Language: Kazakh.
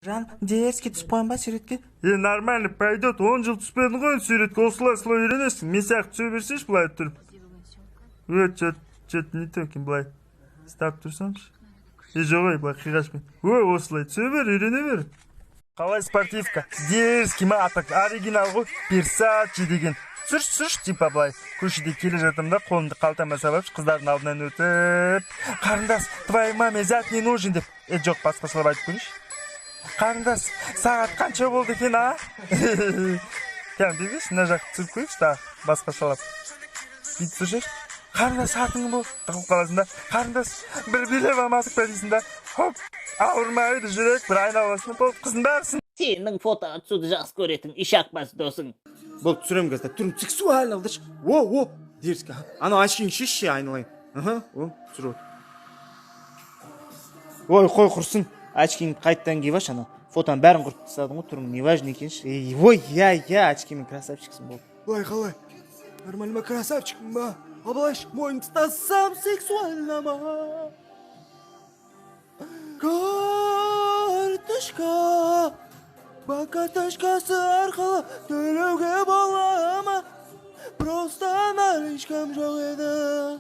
Жан, дерзкий түспойын ба суретке? Нормально пойдет, 10 жыл түспедің ғой суретке, осылай үйренесің. Мен сияқты түсе берсейші былай тұрып. Чөт не то екен былай. Стап тұрсамшы. Жоқ былай қиғашпен. Осылай түсе бер, үйрене бер. Қалай спортивка? Дерзкий ма атақ, оригинал ғой, Персачи деген. Сүрш, типа былай. Көшеде келе жатырмын да, қолымды қалтама салып, қыздардың алдынан өтіп. Қарындас, твоей маме зят не нужен деп. Жоқ, басқашалап айтып көрейінші. Қарындас, сағат қанша болды екен, а? Дегеш, мына жақты түсіріп қойыпшы да, басқашалап. Бүйтіп тұршы. Қарындас, сағатың болды, тығып қаласың да. Қарындас, бір билеп алмадық па дейсің да. Хоп, ауырмайды жүрек, бір айналасың болып қыздың бәрісің. Сенің фотоға түсуді жақсы көретін ишақбас досың. Болды, түсіремін қазір. Түрім сексуальный алдашы. Дерзкий. Анау очкиң шешші айналайын. Түсір от. Қой құрсын. Очкиң қайттан киіп аш, анау. Фотоның бәрін құртып тастадың ғой, түрің не важный екенші. Очкимен красавчиксің болды. Былай қалай? Нормально ма, красавчикпін ба? А былайшы мойын тастасам сексуально ма? Карточка, банк карточкасы арқылы төлеуге бола ма? Просто наличкам жоқ еді.